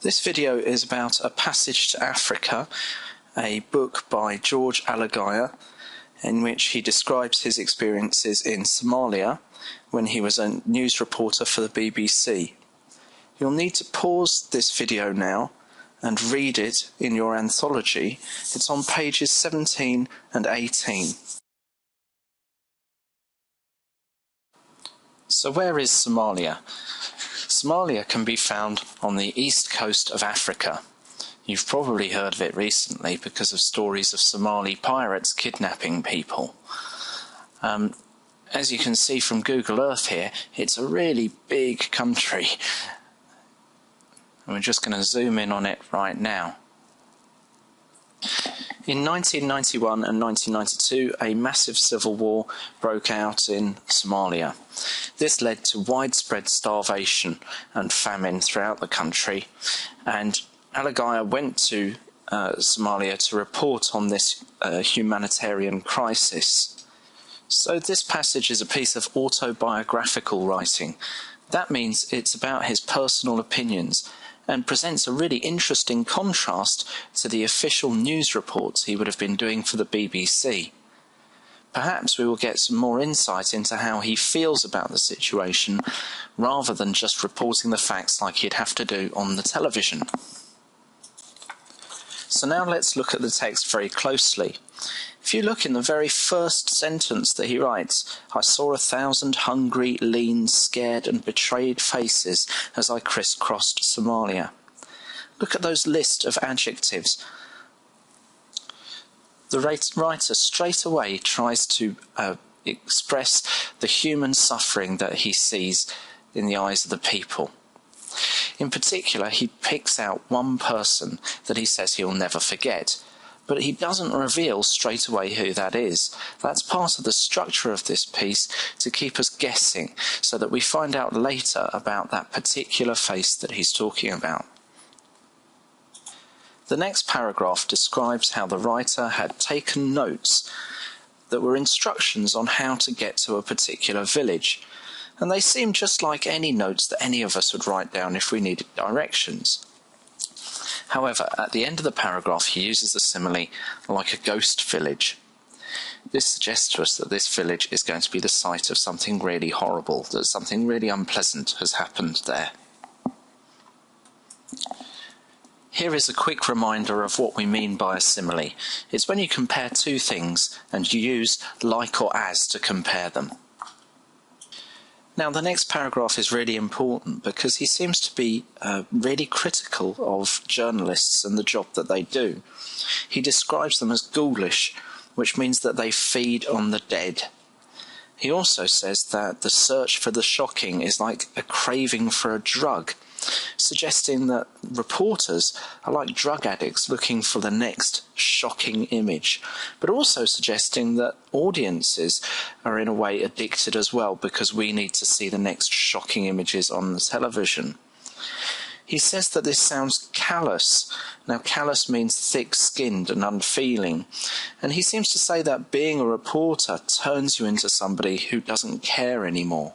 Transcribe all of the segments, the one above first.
This video is about A Passage to Africa, a book by George Alagiah, in which he describes his experiences in Somalia when he was a news reporter for the BBC. You'll need to pause this video now and read it in your anthology. It's on pages 17 and 18. So where is Somalia? Somalia can be found on the east coast of Africa. You've probably heard of it recently because of stories of Somali pirates kidnapping people. As you can see from Google Earth here, it's a really big country. And we're just going to zoom in on it right now. In 1991 and 1992, a massive civil war broke out in Somalia. This led to widespread starvation and famine throughout the country, and Alagiah went to Somalia to report on this humanitarian crisis. So this passage is a piece of autobiographical writing. That means it's about his personal opinions, and presents a really interesting contrast to the official news reports he would have been doing for the BBC. Perhaps we will get some more insight into how he feels about the situation, rather than just reporting the facts like he'd have to do on the television. So now let's look at the text very closely. If you look in the very first sentence that he writes, "I saw 1,000 hungry, lean, scared and betrayed faces as I crisscrossed Somalia." Look at those list of adjectives. The writer straight away tries to express the human suffering that he sees in the eyes of the people. In particular, he picks out one person that he says he'll never forget. But he doesn't reveal straight away who that is. That's part of the structure of this piece, to keep us guessing, so that we find out later about that particular face that he's talking about. The next paragraph describes how the writer had taken notes that were instructions on how to get to a particular village, and they seem just like any notes that any of us would write down if we needed directions. However, at the end of the paragraph he uses the simile "like a ghost village." This suggests to us that this village is going to be the site of something really horrible, that something really unpleasant has happened there. Here is a quick reminder of what we mean by a simile. It's when you compare two things and you use like or as to compare them. Now, the next paragraph is really important because he seems to be really critical of journalists and the job that they do. He describes them as ghoulish, which means that they feed on the dead. He also says that the search for the shocking is like a craving for a drug, suggesting that reporters are like drug addicts looking for the next shocking image, but also suggesting that audiences are in a way addicted as well, because we need to see the next shocking images on the television. He says that this sounds callous. Now, callous means thick-skinned and unfeeling, and he seems to say that being a reporter turns you into somebody who doesn't care anymore.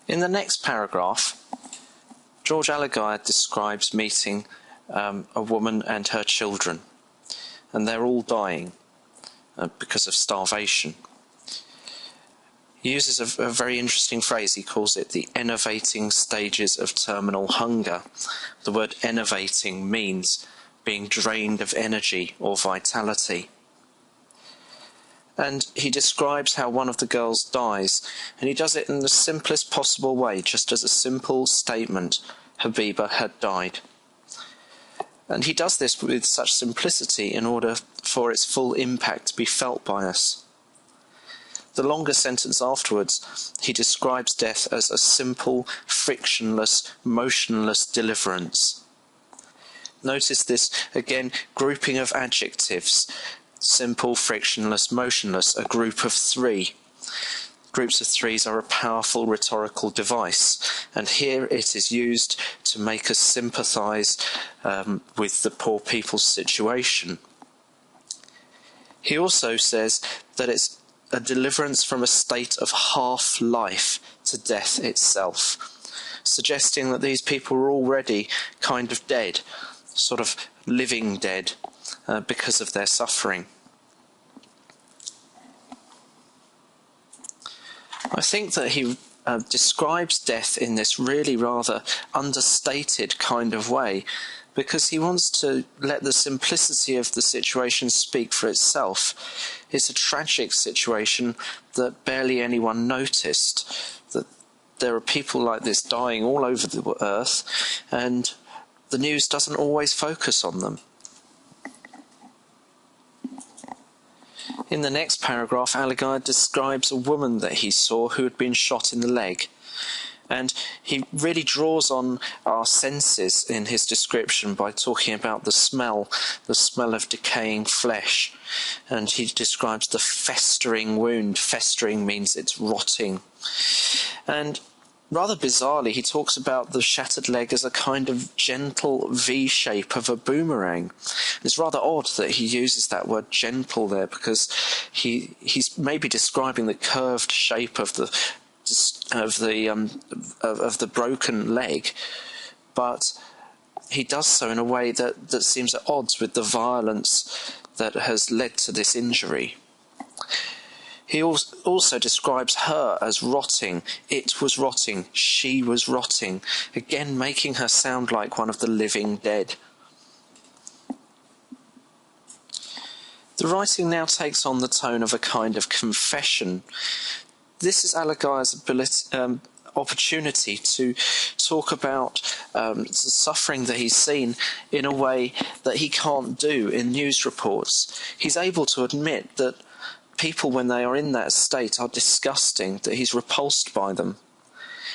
In the next paragraph, George Alagiah describes meeting a woman and her children, and they're all dying because of starvation. He uses a very interesting phrase. He calls it the enervating stages of terminal hunger. The word enervating means being drained of energy or vitality. And he describes how one of the girls dies, and he does it in the simplest possible way, just as a simple statement: Habiba had died. And he does this with such simplicity in order for its full impact to be felt by us. The longer sentence afterwards, he describes death as a simple, frictionless, motionless deliverance. Notice this, again, grouping of adjectives. Simple, frictionless, motionless, a group of three. Groups of threes are a powerful rhetorical device, and here it is used to make us sympathise with the poor people's situation. He also says that it's a deliverance from a state of half-life to to death itself, suggesting that these people are already kind of dead, sort of living dead, because of their suffering. I think that he describes death in this really rather understated kind of way, because he wants to let the simplicity of the situation speak for itself. It's a tragic situation that barely anyone noticed, that there are people like this dying all over the earth, and the news doesn't always focus on them. In the next paragraph, Aligai describes a woman that he saw who had been shot in the leg. And he really draws on our senses in his description by talking about the smell of decaying flesh. And he describes the festering wound. Festering means it's rotting. And rather bizarrely, he talks about the shattered leg as a kind of gentle V shape of a boomerang. It's rather odd that he uses that word gentle there, because he's maybe describing the curved shape of the broken leg, but he does so in a way that seems at odds with the violence that has led to this injury. He also describes her as rotting. It was rotting. She was rotting. Again, making her sound like one of the living dead. The writing now takes on the tone of a kind of confession. This is Aligai's opportunity to talk about the suffering that he's seen in a way that he can't do in news reports. He's able to admit that people, when they are in that state, are disgusting, that he's repulsed by them.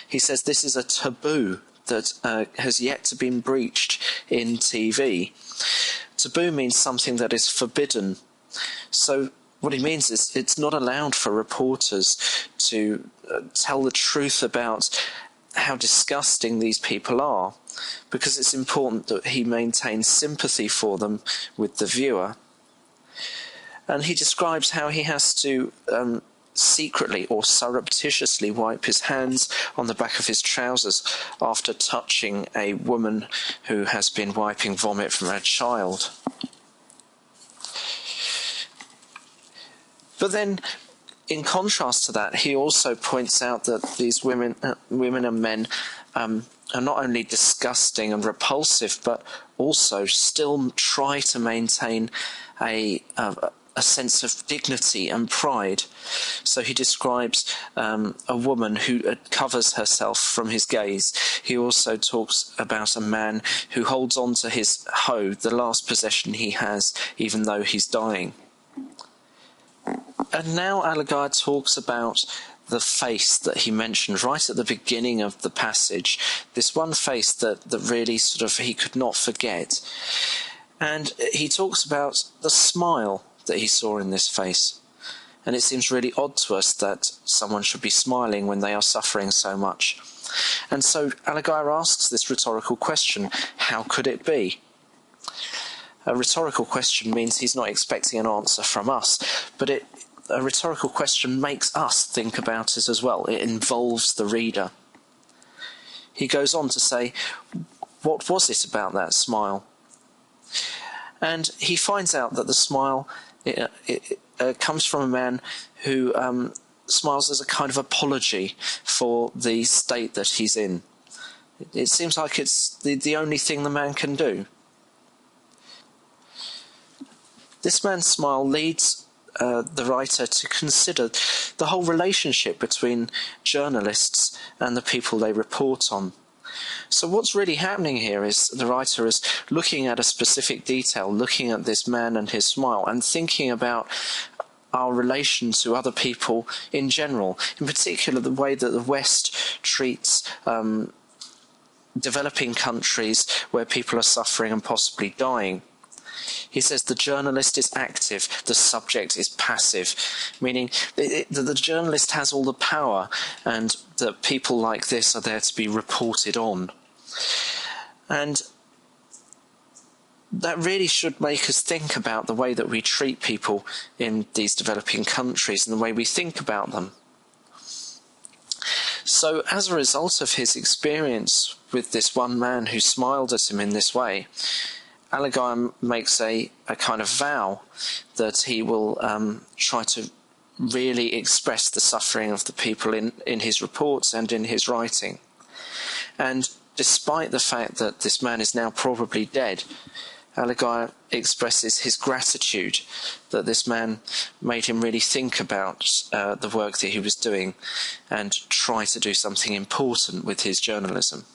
He says this is a taboo that has yet to be breached in TV. Taboo means something that is forbidden. So what he means is it's not allowed for reporters to tell the truth about how disgusting these people are, because it's important that he maintains sympathy for them with the viewer. And he describes how he has to secretly or surreptitiously wipe his hands on the back of his trousers after touching a woman who has been wiping vomit from her child. But then, in contrast to that, he also points out that these women and men are not only disgusting and repulsive, but also still try to maintain a sense of dignity and pride. So he describes a woman who covers herself from his gaze. He also talks about a man who holds on to his hoe, the last possession he has, even though he's dying. And now Aligai talks about the face that he mentioned right at the beginning of the passage, this one face that really sort of he could not forget. And he talks about the smile that he saw in this face. And it seems really odd to us that someone should be smiling when they are suffering so much. And so Aligai asks this rhetorical question: how could it be? A rhetorical question means he's not expecting an answer from us, but a rhetorical question makes us think about it as well. It involves the reader. He goes on to say, what was it about that smile? And he finds out that the smile comes from a man who smiles as a kind of apology for the state that he's in. It seems like it's the only thing the man can do. This man's smile leads the writer to consider the whole relationship between journalists and the people they report on. So what's really happening here is the writer is looking at a specific detail, looking at this man and his smile, and thinking about our relation to other people in general, in particular the way that the West treats developing countries where people are suffering and possibly dying. He says the journalist is active, the subject is passive, meaning the journalist has all the power and that people like this are there to be reported on. And that really should make us think about the way that we treat people in these developing countries and the way we think about them. So as a result of his experience with this one man who smiled at him in this way, Aligai makes a kind of vow that he will try to really express the suffering of the people in his reports and in his writing. And despite the fact that this man is now probably dead, Aligai expresses his gratitude that this man made him really think about the work that he was doing and try to do something important with his journalism.